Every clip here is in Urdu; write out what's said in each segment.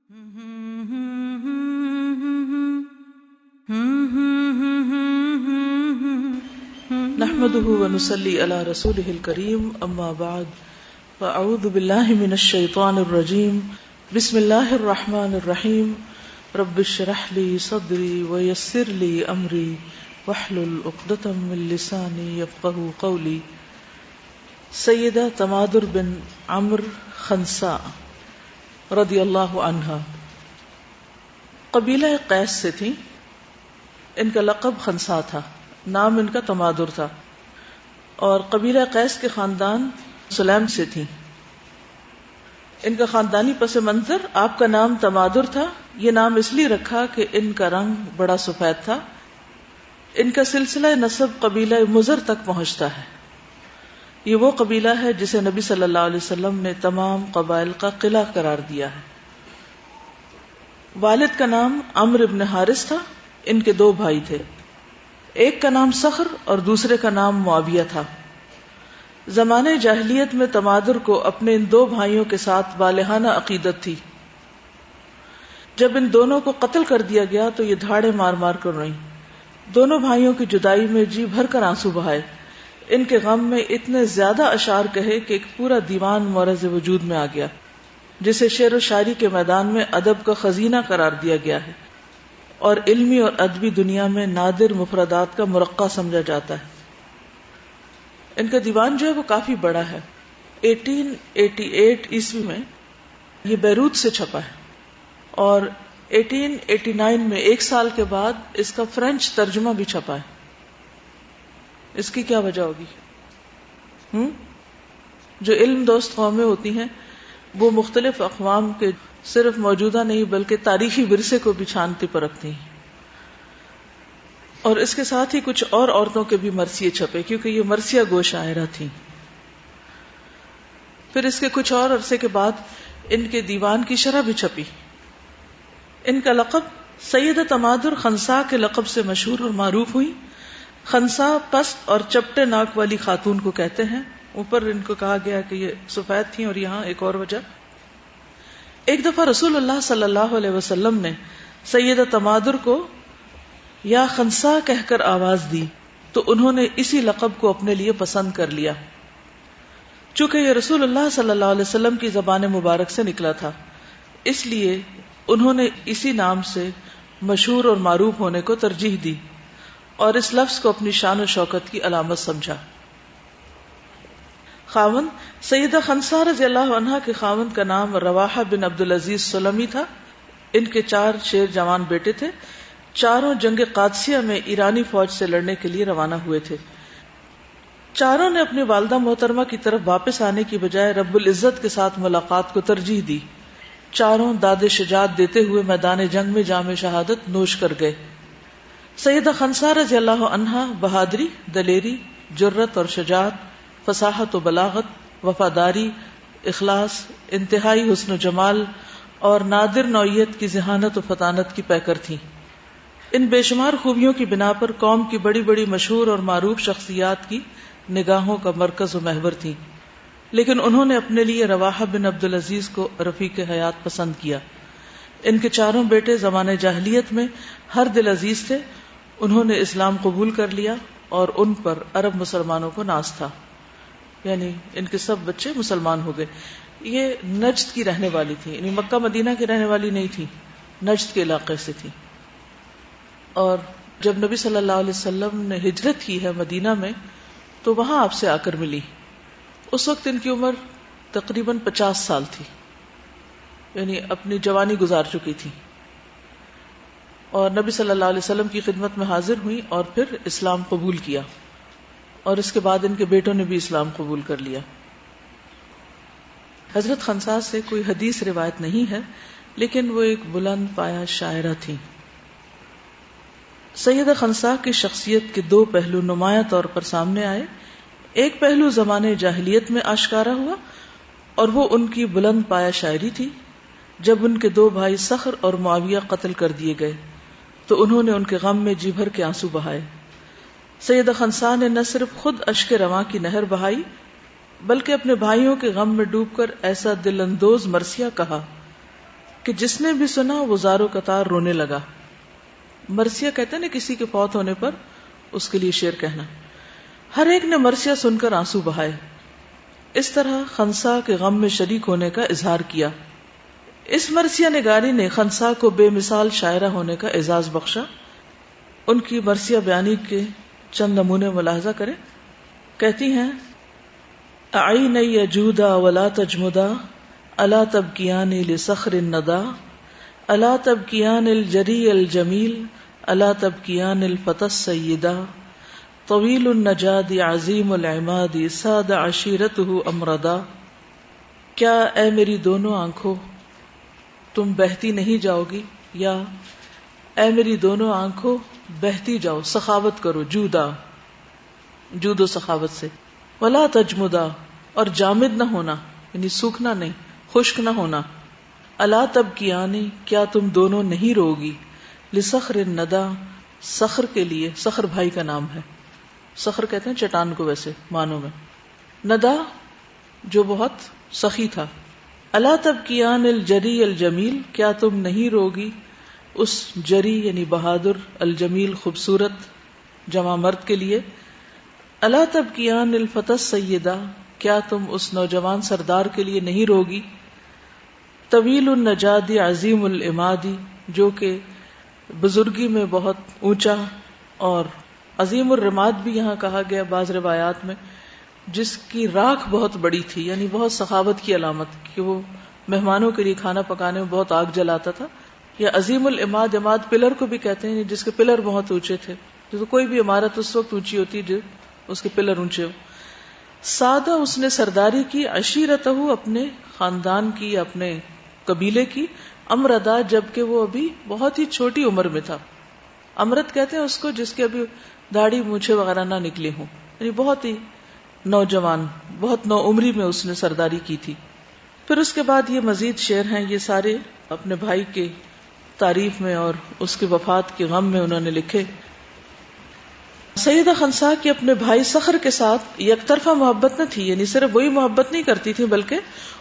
نحمده ونصلي على رسوله الكريم اما بعد فاعوذ بالله من الشيطان الرجيم بسم الله الرحمن الرحيم رب اشرح لي صدري ويسر لي امري واحلل عقدة من لساني يفقهوا قولي. سیدہ تمادر بن عمرو خنساء رضی اللہ عنہا قبیلہ قیس سے تھی. ان کا لقب خنساء تھا، نام ان کا تمادر تھا، اور قبیلہ قیس کے خاندان سلیم سے تھی. ان کا خاندانی پس منظر آپ کا نام تمادر تھا. یہ نام اس لیے رکھا کہ ان کا رنگ بڑا سفید تھا. ان کا سلسلہ نسب قبیلہ مضر تک پہنچتا ہے. یہ وہ قبیلہ ہے جسے نبی صلی اللہ علیہ وسلم نے تمام قبائل کا قلعہ قرار دیا ہے. والد کا نام عمرو بن حارث تھا. ان کے دو بھائی تھے، ایک کا نام صخر اور دوسرے کا نام معاویہ تھا. زمانے جاہلیت میں تمادر کو اپنے ان دو بھائیوں کے ساتھ بالہانہ عقیدت تھی. جب ان دونوں کو قتل کر دیا گیا تو یہ دھاڑے مار مار کر روئیں. دونوں بھائیوں کی جدائی میں جی بھر کر آنسو بہائے. ان کے غم میں اتنے زیادہ اشعار کہے کہ ایک پورا دیوان مورز وجود میں آ گیا، جسے شعر و شاعری کے میدان میں ادب کا خزینہ قرار دیا گیا ہے اور علمی اور ادبی دنیا میں نادر مفردات کا مرقع سمجھا جاتا ہے. ان کا دیوان جو ہے وہ کافی بڑا ہے. 1888 عیسوی میں یہ بیروت سے چھپا ہے اور 1889 میں ایک سال کے بعد اس کا فرینچ ترجمہ بھی چھپا ہے. اس کی کیا وجہ ہوگی؟ جو علم دوست قومیں ہوتی ہیں وہ مختلف اقوام کے صرف موجودہ نہیں بلکہ تاریخی ورثے کو بھی چھانتی پرکھتی ہیں. اور اس کے ساتھ ہی کچھ اور عورتوں کے بھی مرثیے چھپے کیونکہ یہ مرثیہ گو شاعرہ تھیں. پھر اس کے کچھ اور عرصے کے بعد ان کے دیوان کی شرح بھی چھپی. ان کا لقب سیدہ تمادر خنساء کے لقب سے مشہور اور معروف ہوئی. خنساء پست اور چپٹے ناک والی خاتون کو کہتے ہیں. اوپر ان کو کہا گیا کہ یہ سفید تھیں، اور یہاں ایک اور وجہ. ایک دفعہ رسول اللہ صلی اللہ علیہ وسلم نے سیدہ تمادر کو یا خنساء کہہ کر آواز دی تو انہوں نے اسی لقب کو اپنے لیے پسند کر لیا. چونکہ یہ رسول اللہ صلی اللہ علیہ وسلم کی زبان مبارک سے نکلا تھا، اس لیے انہوں نے اسی نام سے مشہور اور معروف ہونے کو ترجیح دی اور اس لفظ کو اپنی شان و شوکت کی علامت سمجھا. خاوند سیدہ خنساء رضی اللہ عنہا کے خاوند کا نام رواحہ بن عبدالعزیز سلمی تھا. ان کے 4 شیر جوان بیٹے تھے. چاروں جنگ قادسیہ میں ایرانی فوج سے لڑنے کے لیے روانہ ہوئے تھے. چاروں نے اپنی والدہ محترمہ کی طرف واپس آنے کی بجائے رب العزت کے ساتھ ملاقات کو ترجیح دی. چاروں داد شجاعت دیتے ہوئے میدان جنگ میں جام شہادت نوش کر گئے. سیدہ خنساء رضی اللہ عنہا بہادری، دلیری، جرت اور شجاعت، فصاحت و بلاغت، وفاداری، اخلاص، انتہائی حسن و جمال اور نادر نوعیت کی ذہانت و فطانت کی پیکر تھیں. ان بے شمار خوبیوں کی بنا پر قوم کی بڑی بڑی مشہور اور معروف شخصیات کی نگاہوں کا مرکز و محور تھیں. لیکن انہوں نے اپنے لیے رواحہ بن عبدالعزیز کو رفیق حیات پسند کیا. ان کے چاروں بیٹے زمانے جاہلیت میں ہر دل عزیز تھے. انہوں نے اسلام قبول کر لیا اور ان پر عرب مسلمانوں کو ناز تھا، یعنی ان کے سب بچے مسلمان ہو گئے. یہ نجد کی رہنے والی تھی، یعنی مکہ مدینہ کی رہنے والی نہیں تھی، نجد کے علاقے سے تھی. اور جب نبی صلی اللہ علیہ وسلم نے ہجرت کی ہے مدینہ میں تو وہاں آپ سے آ کر ملی. اس وقت ان کی عمر تقریباً 50 سال تھی، یعنی اپنی جوانی گزار چکی تھی. اور نبی صلی اللہ علیہ وسلم کی خدمت میں حاضر ہوئی اور پھر اسلام قبول کیا، اور اس کے بعد ان کے بیٹوں نے بھی اسلام قبول کر لیا. حضرت خنساء سے کوئی حدیث روایت نہیں ہے، لیکن وہ ایک بلند پایہ شاعرہ تھیں. سیدہ خنساء کی شخصیت کے 2 پہلو نمایاں طور پر سامنے آئے. ایک پہلو زمانے جاہلیت میں آشکارا ہوا اور وہ ان کی بلند پایہ شاعری تھی. جب ان کے 2 بھائی صخر اور معاویہ قتل کر دیے گئے تو انہوں نے ان کے غم میں جی بھر کے آنسو بہائے. سیدہ خنساء نے نہ صرف خود اشک رواں کی نہر بہائی بلکہ اپنے بھائیوں کے غم میں ڈوب کر ایسا دل اندوز مرثیہ کہا کہ جس نے بھی سنا وہ زارو قطار رونے لگا. مرثیہ کہتے ہیں نا کسی کے فوت ہونے پر اس کے لیے شعر کہنا. ہر ایک نے مرثیہ سن کر آنسو بہائے. اس طرح خنسا کے غم میں شریک ہونے کا اظہار کیا. اس مرثیہ نگاری نے خنسا کو بے مثال شاعرہ ہونے کا اعزاز بخشا. ان کی مرثیہ بیانی کے چند نمونے ملاحظہ کریں. کہتی ہیں اعینی جودا ولا تجمدا الا تبکیان لصخر الندى الا تبکیان الجری الجمیل الا تبکیان الفتى السیدا طویل النجاد عظیم العماد ساد عشیرته امردا. کیا اے میری دونوں آنکھوں تم بہتی نہیں جاؤ گی، یا اے میری دونوں آنکھوں بہتی جاؤ، سخاوت کرو، جود و سخاوت سے. ولا تجمدا، اور جامد نہ ہونا یعنی سوکھنا نہیں، خشک نہ ہونا. الا تبکیانی، کیا تم دونوں نہیں رو گی، لصخر الندى، صخر کے لیے. صخر بھائی کا نام ہے. صخر کہتے ہیں چٹان کو ویسے معنوں میں. ندا جو بہت سخی تھا. الا تبکیان الجری الجمیل، کیا تم نہیں روگی اس جری یعنی بہادر، الجمیل خوبصورت جمع مرد کے لیے. الا تبکیان الفتى السیدہ، کیا تم اس نوجوان سردار کے لیے نہیں روگی. طویل النجاد عظیم العماد، جو کہ بزرگی میں بہت اونچا، اور عظیم الرماد بھی یہاں کہا گیا بعض روایات میں، جس کی راکھ بہت بڑی تھی، یعنی بہت سخاوت کی علامت کہ وہ مہمانوں کے لیے کھانا پکانے میں بہت آگ جلاتا تھا. یا عظیم العماد، عماد پلر کو بھی کہتے ہیں جس کے پلر بہت اونچے تھے. تو کوئی بھی عمارت اس وقت اونچی ہوتی جو اس کے پلر اونچے ہو. سادہ، اس نے سرداری کی، عشیرتہ، اپنے خاندان کی، اپنے قبیلے کی، امردا، جبکہ وہ ابھی بہت ہی چھوٹی عمر میں تھا. امرد کہتے ہیں اس کو جس کے ابھی داڑھی مونچھے وغیرہ نہ نکلے ہوں، یعنی بہت ہی نوجوان، بہت نو عمری میں اس نے سرداری کی تھی. پھر اس کے بعد یہ مزید شعر ہیں، یہ سارے اپنے بھائی کے تعریف میں اور اس کی وفات کے غم میں انہوں نے لکھے. سیدہ خنسا کی اپنے بھائی صخر کے ساتھ یک طرفہ محبت نہ تھی، یعنی صرف وہی محبت نہیں کرتی تھی بلکہ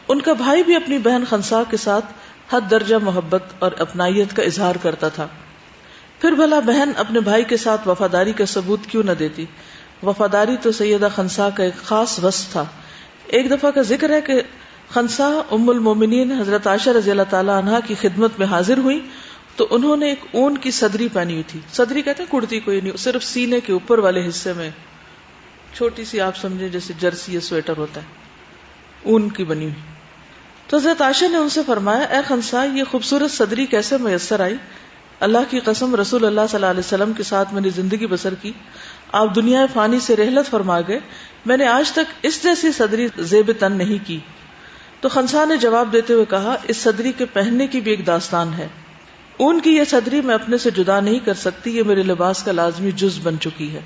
ان کا بھائی بھی اپنی بہن خنسا کے ساتھ حد درجہ محبت اور اپنائیت کا اظہار کرتا تھا. پھر بھلا بہن اپنے بھائی کے ساتھ وفاداری کا ثبوت کیوں نہ دیتی. وفاداری تو سیدہ خنسا کا ایک خاص وصف تھا. ایک دفعہ کا ذکر ہے کہ خنسا ام المومنین حضرت عائشہ رضی اللہ تعالی عنہا کی خدمت میں حاضر ہوئی تو انہوں نے ایک اون کی صدری پہنی ہوئی تھی. صدری کہتے ہیں کرتی کو، یعنی صرف سینے کے اوپر والے حصے میں چھوٹی سی، آپ سمجھیں جیسے جرسی یا سویٹر ہوتا ہے، اون کی بنی ہوئی. تو حضرت عائشہ نے ان سے فرمایا، اے خنسا، یہ خوبصورت صدری کیسے میسر آئی؟ اللہ کی قسم، رسول اللہ صلی اللہ علیہ وسلم کے ساتھ میں نے زندگی بسر کی، آپ دنیا فانی سے رحلت فرما گئے، میں نے آج تک اس جیسی صدری زیب تن نہیں کی. تو خنسا نے جواب دیتے ہوئے کہا، اس صدری کے پہننے کی بھی ایک داستان ہے. اون کی یہ صدری میں اپنے سے جدا نہیں کر سکتی، یہ میرے لباس کا لازمی جز بن چکی ہے.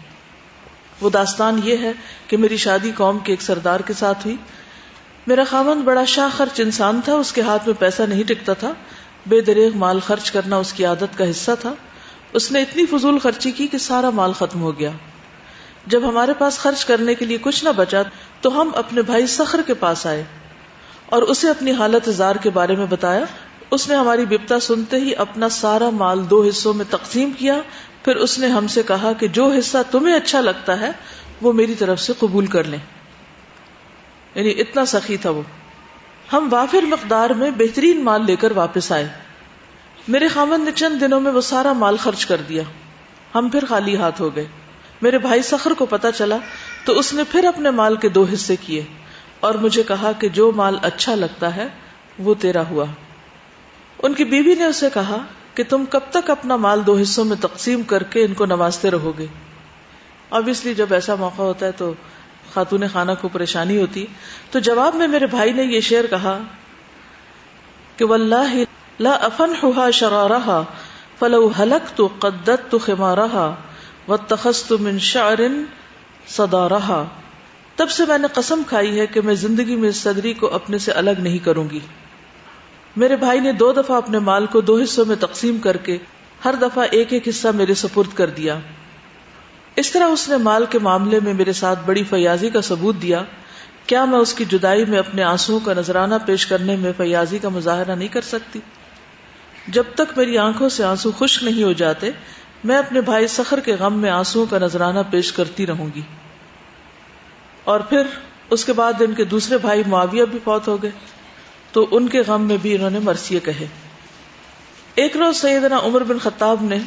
وہ داستان یہ ہے کہ میری شادی قوم کے ایک سردار کے ساتھ ہوئی. میرا خاوند بڑا شاہ خرچ انسان تھا، اس کے ہاتھ میں پیسہ نہیں ٹکتا تھا، بے دریغ مال خرچ کرنا اس کی عادت کا حصہ تھا. اس نے اتنی فضول خرچی کی کہ سارا مال ختم ہو گیا. جب ہمارے پاس خرچ کرنے کے لیے کچھ نہ بچا تو ہم اپنے بھائی صخر کے پاس آئے اور اسے اپنی حالت زار کے بارے میں بتایا. اس نے ہماری بپتا سنتے ہی اپنا سارا مال 2 حصوں میں تقسیم کیا. پھر اس نے ہم سے کہا کہ جو حصہ تمہیں اچھا لگتا ہے وہ میری طرف سے قبول کر لیں. یعنی اتنا سخی تھا وہ. ہم وافر مقدار میں بہترین مال لے کر واپس آئے. میرے خاوند نے چند دنوں میں وہ سارا مال خرچ کر دیا. ہم پھر خالی ہاتھ ہو گئے. میرے بھائی صخر کو پتا چلا تو اس نے پھر اپنے مال کے 2 حصے کیے اور مجھے کہا کہ جو مال اچھا لگتا ہے وہ تیرا ہوا. ان کی بیوی نے اسے کہا کہ تم کب تک اپنا مال 2 حصوں میں تقسیم کر کے ان کو نوازتے رہو گے. obviously جب ایسا موقع ہوتا ہے تو خاتون خانہ کو پریشانی ہوتی. تو جواب میں میرے بھائی نے یہ شعر کہا کہ واللہ لا افنحها شرارها فلو هلكت قددت خمارها واتخذت من شعر صدارها. تب سے میں نے قسم کھائی ہے کہ میں زندگی میں اس صدری کو اپنے سے الگ نہیں کروں گی. میرے بھائی نے 2 دفعہ اپنے مال کو 2 حصوں میں تقسیم کر کے ہر دفعہ ایک حصہ میرے سپرد کر دیا. اس طرح اس نے مال کے معاملے میں میرے ساتھ بڑی فیاضی کا ثبوت دیا. کیا میں اس کی جدائی میں اپنے آنسوؤں کا نذرانہ پیش کرنے میں فیاضی کا مظاہرہ نہیں کر سکتی؟ جب تک میری آنکھوں سے آنسو خشک نہیں ہو جاتے میں اپنے بھائی صخر کے غم میں آنسوؤں کا نذرانہ پیش کرتی رہوں گی. اور پھر اس کے بعد ان کے دوسرے بھائی معاویہ بھی فوت ہو گئے تو ان کے غم میں بھی انہوں نے مرثیے کہے. ایک روز سیدنا عمر بن خطاب نے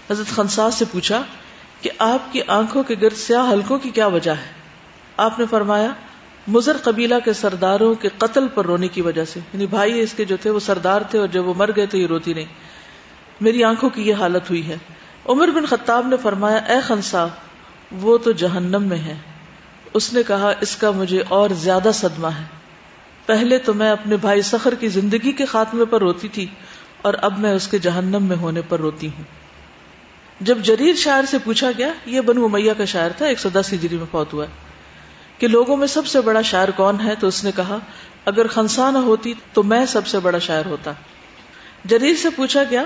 حضرت خنسا سے پوچھا کہ آپ کی آنکھوں کے گرد سیاہ حلقوں کی کیا وجہ ہے؟ آپ نے فرمایا مضر قبیلہ کے سرداروں کے قتل پر رونے کی وجہ سے. یعنی بھائی اس کے جو تھے وہ سردار تھے اور جب وہ مر گئے تو یہ روتی نہیں. میری آنکھوں کی یہ حالت ہوئی ہے. عمر بن خطاب نے فرمایا اے خنسا وہ تو جہنم میں ہے. اس نے کہا اس کا مجھے اور زیادہ صدمہ ہے. پہلے تو میں اپنے بھائی صخر کی زندگی کے خاتمے پر روتی تھی اور اب میں اس کے جہنم میں ہونے پر روتی ہوں. جب جریر شاعر سے پوچھا گیا, یہ بنو امیہ کا شاعر تھا, 110 ہجری میں فوت ہوا ہے, کہ لوگوں میں سب سے بڑا شاعر کون ہے, تو اس نے کہا اگر خنسا نہ ہوتی تو میں سب سے بڑا شاعر ہوتا. جریر سے پوچھا گیا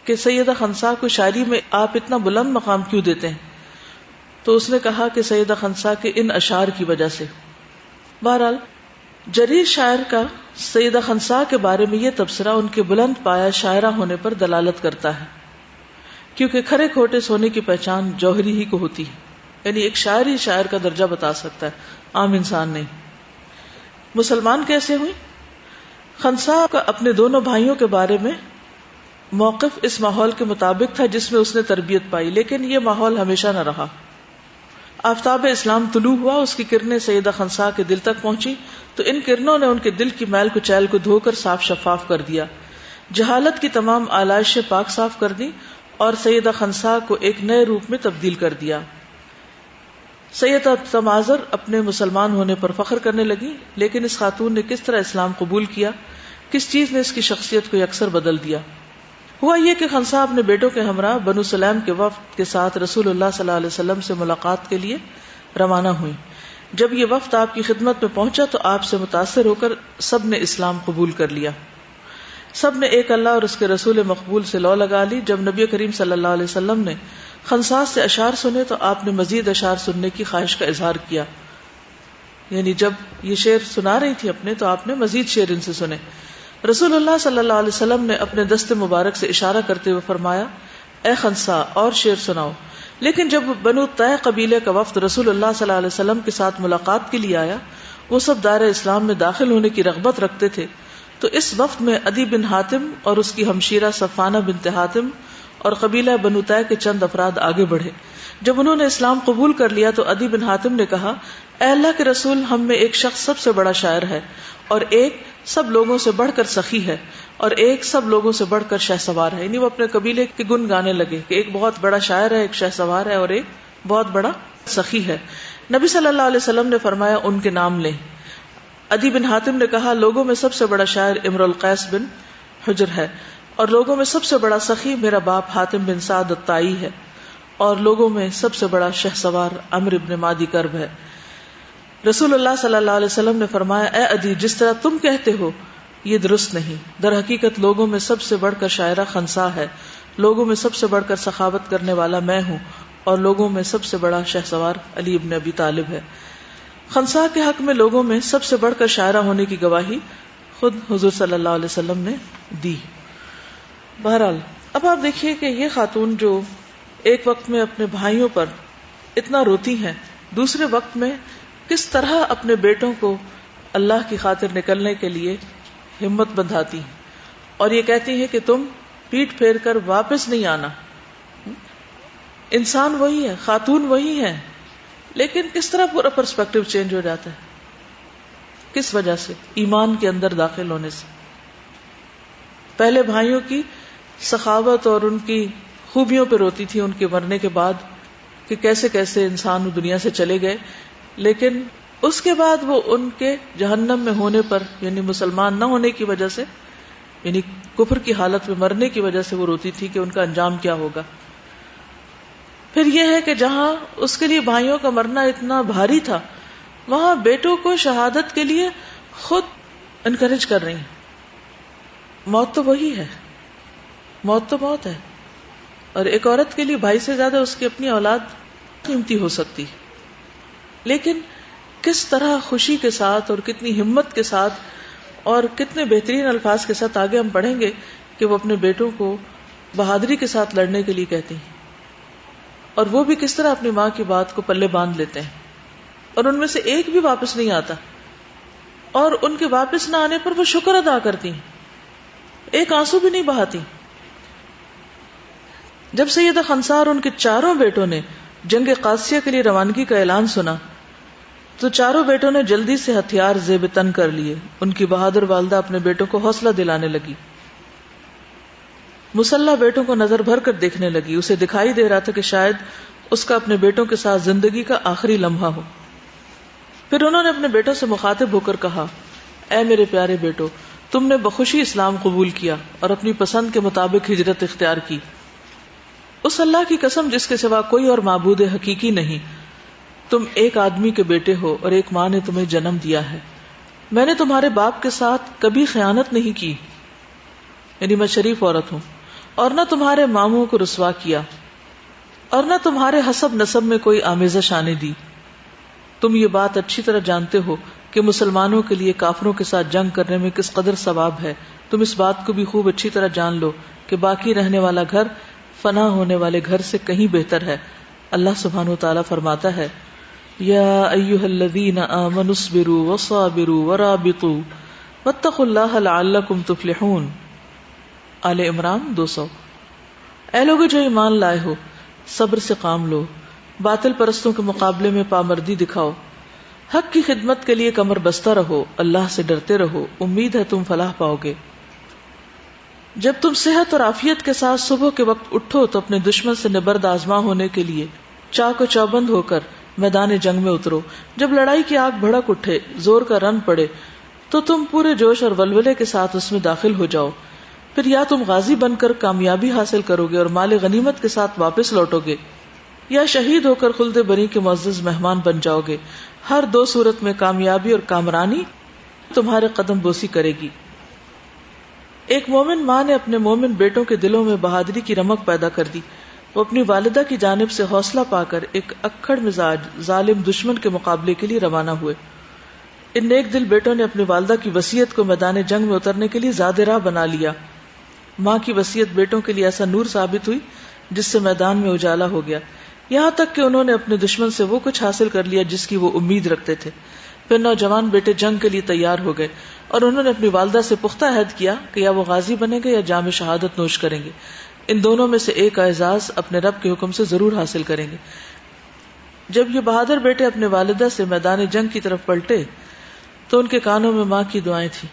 کہ سیدہ خنسا کو شاعری میں آپ اتنا بلند مقام کیوں دیتے ہیں, تو اس نے کہا کہ سیدہ خنسا کے ان اشعار کی وجہ سے. بہرحال جریر شاعر کا سیدہ خنسا کے بارے میں یہ تبصرہ ان کے بلند پایا شاعرہ ہونے پر دلالت کرتا ہے, کیونکہ کھرے کھوٹے سونے کی پہچان جوہری ہی کو ہوتی ہے. یعنی ایک شاعر ہی شاعر کا درجہ بتا سکتا ہے, عام انسان نہیں. مسلمان کیسے ہوئی؟ خنسا کا اپنے دونوں بھائیوں کے بارے میں موقف اس ماحول کے مطابق تھا جس میں اس نے تربیت پائی, لیکن یہ ماحول ہمیشہ نہ رہا. آفتاب اسلام طلوع ہوا, اس کی کرنیں سیدہ خنسا کے دل تک پہنچی تو ان کرنوں نے ان کے دل کی میل کچیل کو دھو کر صاف شفاف کر دیا, جہالت کی تمام آلائشیں پاک صاف کر دی اور سیدہ خنسا کو ایک نئے روپ میں تبدیل کر دیا. سیدہ تمازر اپنے مسلمان ہونے پر فخر کرنے لگی, لیکن اس خاتون نے کس طرح اسلام قبول کیا, کس چیز نے اس کی شخصیت کو یکسر بدل دیا. ہوا یہ کہ خنسا اپنے بیٹوں کے ہمراہ بنو سلیم کے وفد کے ساتھ رسول اللہ صلی اللہ علیہ وسلم سے ملاقات کے لیے روانہ ہوئی. جب یہ وفد آپ کی خدمت میں پہنچا تو آپ سے متاثر ہو کر سب نے اسلام قبول کر لیا. سب نے ایک اللہ اور اس کے رسول مقبول سے لو لگا لی. جب نبی کریم صلی اللہ علیہ وسلم نے خنسا سے اشعار سنے تو آپ نے مزید اشعار سننے کی خواہش کا اظہار کیا. یعنی جب یہ شعر سنا رہی تھی اپنے تو آپ نے مزید شعر ان سے سنے. رسول اللہ صلی اللہ علیہ وسلم نے اپنے دست مبارک سے اشارہ کرتے ہوئے فرمایا اے خنسا اور شعر سناؤ. لیکن جب بنو طے قبیلے کا وفد رسول اللہ صلی اللہ علیہ وسلم کے ساتھ ملاقات کے لیے آیا, وہ سب دائرہ اسلام میں داخل ہونے کی رغبت رکھتے تھے, تو اس وفد میں عدی بن حاتم اور اس کی ہمشیرہ صفانہ بنت حاتم اور قبیلہ بنو طے کے چند افراد آگے بڑھے. جب انہوں نے اسلام قبول کر لیا تو عدی بن حاتم نے کہا اے اللہ کے رسول, ہم میں ایک شخص سب سے بڑا شاعر ہے اور ایک سب لوگوں سے بڑھ کر سخی ہے اور ایک سب لوگوں سے بڑھ کر شہ سوار ہے. یعنی وہ اپنے قبیلے کے گن گانے لگے کہ ایک بہت بڑا شاعر ہے, ایک شہ سوار ہے اور ایک بہت بڑا سخی ہے. نبی صلی اللہ علیہ وسلم نے فرمایا ان کے نام لیں. عدی بن حاتم نے کہا لوگوں میں سب سے بڑا شاعر امر القیس بن حجر ہے اور لوگوں میں سب سے بڑا سخی میرا باپ حاتم بن سعد الطائی ہے اور لوگوں میں سب سے بڑا شہ سوار عمرو ابن مادی کرب ہے. رسول اللہ صلی اللہ علیہ وسلم نے فرمایا اے عدی, جس طرح تم کہتے ہو یہ درست نہیں. در حقیقت لوگوں میں سب سے بڑھ کر شاعرہ خنسا ہے, لوگوں میں سب سے بڑھ کر سخاوت کرنے والا میں ہوں اور لوگوں میں سب سے بڑا شہ سوار علی ابن ابی طالب ہے. خنسا کے حق میں لوگوں میں سب سے بڑھ کر شاعرہ ہونے کی گواہی خود حضور صلی اللہ علیہ وسلم نے دی. بہرحال اب آپ دیکھیے کہ یہ خاتون جو ایک وقت میں اپنے بھائیوں پر اتنا روتی ہیں, دوسرے وقت میں کس طرح اپنے بیٹوں کو اللہ کی خاطر نکلنے کے لیے ہمت بندھاتی ہیں اور یہ کہتی ہیں کہ تم پیٹ پھیر کر واپس نہیں آنا. انسان وہی ہے, خاتون وہی ہے, لیکن کس طرح پورا پرسپیکٹو چینج ہو جاتا ہے. کس وجہ سے؟ ایمان کے اندر داخل ہونے سے. پہلے بھائیوں کی سخاوت اور ان کی خوبیوں پہ روتی تھی ان کے مرنے کے بعد کہ کیسے کیسے انسان دنیا سے چلے گئے, لیکن اس کے بعد وہ ان کے جہنم میں ہونے پر یعنی مسلمان نہ ہونے کی وجہ سے, یعنی کفر کی حالت میں مرنے کی وجہ سے وہ روتی تھی کہ ان کا انجام کیا ہوگا. پھر یہ ہے کہ جہاں اس کے لیے بھائیوں کا مرنا اتنا بھاری تھا, وہاں بیٹوں کو شہادت کے لیے خود انکریج کر رہی ہیں. موت تو وہی ہے, موت تو موت ہے, اور ایک عورت کے لیے بھائی سے زیادہ اس کی اپنی اولاد قیمتی ہو سکتی. لیکن کس طرح خوشی کے ساتھ اور کتنی ہمت کے ساتھ اور کتنے بہترین الفاظ کے ساتھ آگے ہم پڑھیں گے کہ وہ اپنے بیٹوں کو بہادری کے ساتھ لڑنے کے لیے کہتی ہیں، اور وہ بھی کس طرح اپنی ماں کی بات کو پلے باندھ لیتے ہیں، اور ان میں سے ایک بھی واپس نہیں آتا، اور ان کے واپس نہ آنے پر وہ شکر ادا کرتی ہیں، ایک آنسو بھی نہیں بہاتی۔ جب سیدہ خنسا اور ان کے چاروں بیٹوں نے جنگ قادسیہ کے لیے روانگی کا اعلان سنا تو چاروں بیٹوں نے جلدی سے ہتھیار زیب تن کر لیے۔ ان کی بہادر والدہ اپنے بیٹوں کو حوصلہ دلانے لگی، مسلح بیٹوں کو نظر بھر کر دیکھنے لگی۔ اسے دکھائی دے رہا تھا کہ شاید اس کا اپنے بیٹوں کے ساتھ زندگی کا آخری لمحہ ہو۔ پھر انہوں نے اپنے بیٹوں سے مخاطب ہو کر کہا، اے میرے پیارے بیٹو، تم نے بخوشی اسلام قبول کیا اور اپنی پسند کے مطابق ہجرت اختیار کی۔ اس اللہ کی قسم جس کے سوا کوئی اور معبود حقیقی نہیں، تم ایک آدمی کے بیٹے ہو اور ایک ماں نے تمہیں جنم دیا ہے۔ میں نے تمہارے باپ کے ساتھ کبھی خیانت نہیں کی، یعنی میں شریف عورت ہوں، اور نہ تمہارے ماموں کو رسوا کیا، اور نہ تمہارے حسب نسب میں کوئی آمیزش آنے دی۔ تم یہ بات اچھی طرح جانتے ہو کہ مسلمانوں کے لیے کافروں کے ساتھ جنگ کرنے میں کس قدر ثواب ہے۔ تم اس بات کو بھی خوب اچھی طرح جان لو کہ باقی رہنے والا گھر فنا ہونے والے گھر سے کہیں بہتر ہے۔ اللہ سبحانہ وتعالی فرماتا ہے، یا ایھا الذین آمنوا اصبروا وصابروا ورابطوا واتقوا اللہ لعلکم تفلحون۔ آل عمران 200۔ اے لوگو جو ایمان لائے ہو، صبر سے کام لو، باطل پرستوں کے مقابلے میں پامردی دکھاؤ، حق کی خدمت کے لیے کمر بستہ رہو، اللہ سے ڈرتے رہو، امید ہے تم فلاح پاؤ گے۔ جب تم صحت اور عافیت کے ساتھ صبح کے وقت اٹھو تو اپنے دشمن سے نبرد آزما ہونے کے لیے چاق و چوبند ہو کر میدان جنگ میں اترو۔ جب لڑائی کی آگ بھڑک اٹھے، زور کا رن پڑے، تو تم پورے جوش اور ولولے کے ساتھ اس میں داخل ہو جاؤ۔ پھر یا تم غازی بن کر کامیابی حاصل کرو گے اور مال غنیمت کے ساتھ واپس لوٹو گے، یا شہید ہو کر خلد بری کے معزز مہمان بن جاؤ گے۔ ہر دو صورت میں کامیابی اور کامرانی تمہارے قدم بوسی کرے گی۔ ایک مومن ماں نے اپنے مومن بیٹوں کے دلوں میں بہادری کی رمق پیدا کر دی۔ وہ اپنی والدہ کی جانب سے حوصلہ پا کر ایک اکڑ مزاج ظالم دشمن کے مقابلے کے لیے روانہ ہوئے۔ ان نیک دل بیٹوں نے اپنی والدہ کی وصیت کو میدان جنگ میں اترنے کے لیے زاد راہ بنا لیا۔ ماں کی وصیت بیٹوں کے لیے ایسا نور ثابت ہوئی جس سے میدان میں اجالا ہو گیا، یہاں تک کہ انہوں نے اپنے دشمن سے وہ کچھ حاصل کر لیا جس کی وہ امید رکھتے تھے۔ پھر نوجوان بیٹے جنگ کے لیے تیار ہو گئے اور انہوں نے اپنی والدہ سے پختہ عہد کیا کہ یا وہ غازی بنیں گے یا جام شہادت نوش کریں گے، ان دونوں میں سے ایک اعزاز اپنے رب کے حکم سے ضرور حاصل کریں گے۔ جب یہ بہادر بیٹے اپنے والدہ سے میدان جنگ کی طرف پلٹے تو ان کے کانوں میں ماں کی دعائیں تھیں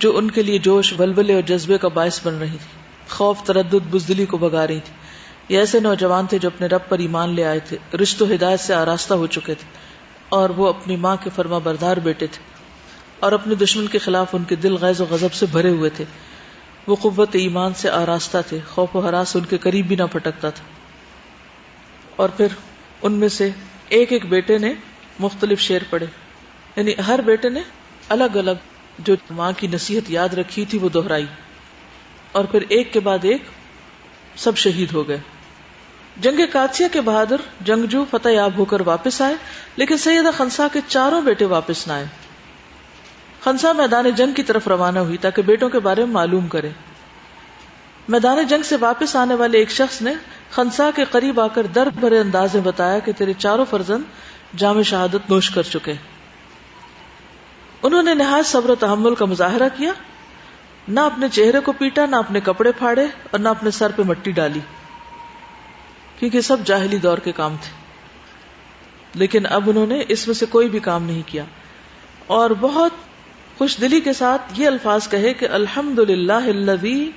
جو ان کے لیے جوش، ولولے اور جذبے کا باعث بن رہی تھی، خوف، تردد، بزدلی کو بھگا رہی تھی۔ یہ ایسے نوجوان تھے جو اپنے رب پر ایمان لے آئے تھے، رشت و ہدایت سے آراستہ ہو چکے تھے، اور وہ اپنی ماں کے فرما بردار بیٹے تھے، اور اپنے دشمن کے خلاف ان کے دل غیظ و غضب سے بھرے ہوئے تھے۔ وہ قوت ایمان سے آراستہ تھے، خوف و ہراس ان کے قریب بھی نہ پھٹکتا تھا۔ اور پھر ان میں سے ایک ایک بیٹے نے مختلف شعر پڑھے، یعنی ہر بیٹے نے الگ الگ جو ماں کی نصیحت یاد رکھی تھی وہ دہرائی، اور پھر ایک کے بعد ایک سب شہید ہو گئے۔ جنگ قادسیہ کے بہادر جنگجو فتح یاب ہو کر واپس آئے، لیکن سیدہ خنسا کے چاروں بیٹے واپس نہ آئے۔ خنسا میدان جنگ کی طرف روانہ ہوئی تاکہ بیٹوں کے بارے میں معلوم کرے۔ میدان جنگ سے واپس آنے والے ایک شخص نے خنسا کے قریب آ کر درد بھرے انداز میں بتایا کہ تیرے چاروں فرزند جام شہادت نوش کر چکے۔ انہوں نے نہایت صبر و تحمل کا مظاہرہ کیا، نہ اپنے چہرے کو پیٹا، نہ اپنے کپڑے پھاڑے، اور نہ اپنے سر پہ مٹی ڈالی، کیونکہ سب جاہلی دور کے کام تھے۔ لیکن اب انہوں نے اس میں سے کوئی بھی کام نہیں کیا، اور بہت خوش دلی کے ساتھ یہ الفاظ کہے کہ الحمدللہ الذی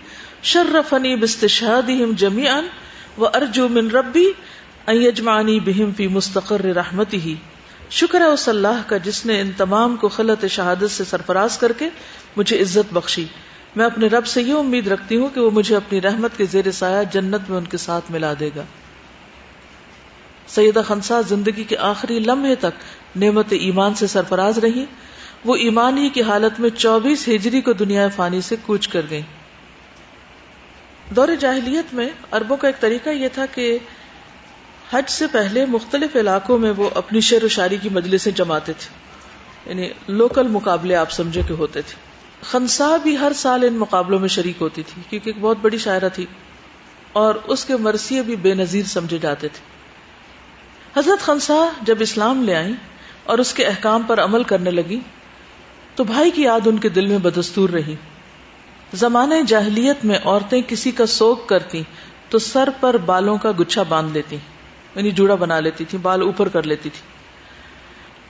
شرفنی باستشہادہم جمیعا وارجو من ربی ان یجمعنی بہم فی مستقر رحمتہ۔ شکر ہے اس اللہ کا جس نے ان تمام کو خلعت شہادت سے سرفراز کر کے مجھے عزت بخشی۔ میں اپنے رب سے یہ امید رکھتی ہوں کہ وہ مجھے اپنی رحمت کے زیر سایہ جنت میں ان کے ساتھ ملا دے گا۔ سیدہ خنسا زندگی کے آخری لمحے تک نعمت ایمان سے سرفراز رہی۔ وہ ایمان ہی کی حالت میں 24 ہجری کو دنیا فانی سے کوچ کر گئیں۔ دور جاہلیت میں عربوں کا ایک طریقہ یہ تھا کہ حج سے پہلے مختلف علاقوں میں وہ اپنی شعر و شاعری کی مجلسیں جماتے تھے، یعنی لوکل مقابلے آپ سمجھے کہ ہوتے تھے۔ خنسا بھی ہر سال ان مقابلوں میں شریک ہوتی تھی کیونکہ ایک بہت بڑی شاعرہ تھی اور اس کے مرثیے بھی بے نظیر سمجھے جاتے تھے. حضرت خنسا جب اسلام لے آئیں اور اس کے احکام پر عمل کرنے لگی تو بھائی کی یاد ان کے دل میں بدستور رہی. زمانے جاہلیت میں عورتیں کسی کا سوگ کرتی تو سر پر بالوں کا گچھا باندھ لیتی، یعنی جوڑا بنا لیتی تھی، بال اوپر کر لیتی تھی.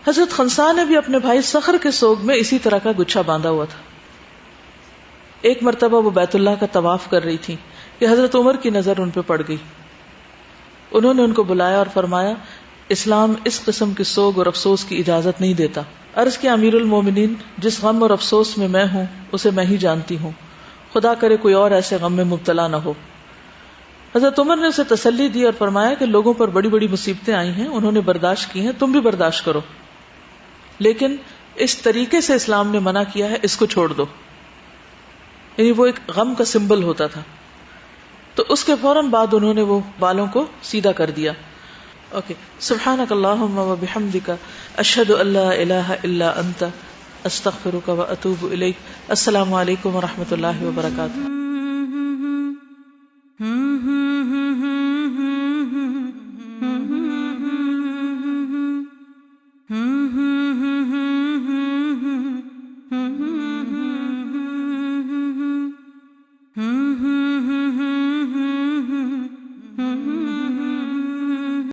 حضرت خنسا نے بھی اپنے بھائی صخر کے سوگ میں اسی طرح کا گچھا باندھا ہوا تھا. ایک مرتبہ وہ بیت اللہ کا طواف کر رہی تھی کہ حضرت عمر کی نظر ان پہ پڑ گئی. انہوں نے ان کو بلایا اور فرمایا اسلام اس قسم کے سوگ اور افسوس کی اجازت نہیں دیتا. عرض کیا امیر المومنین، جس غم اور افسوس میں ہوں اسے میں ہی جانتی ہوں، خدا کرے کوئی اور ایسے غم میں مبتلا نہ ہو. حضرت عمر نے اسے تسلی دی اور فرمایا کہ لوگوں پر بڑی بڑی مصیبتیں آئی ہیں، انہوں نے برداشت کی ہیں، تم بھی برداشت کرو، لیکن اس طریقے سے اسلام نے منع کیا ہے، اس کو چھوڑ دو. یعنی وہ ایک غم کا سمبل ہوتا تھا. تو اس کے فوراً بعد انہوں نے وہ بالوں کو سیدھا کر دیا. اوکے. سبحانک اللہم و بحمدک، اشہد ان لا الہ الا انت، استغفرک و اتوب الیک. السلام علیکم و رحمۃ اللہ وبرکاتہ.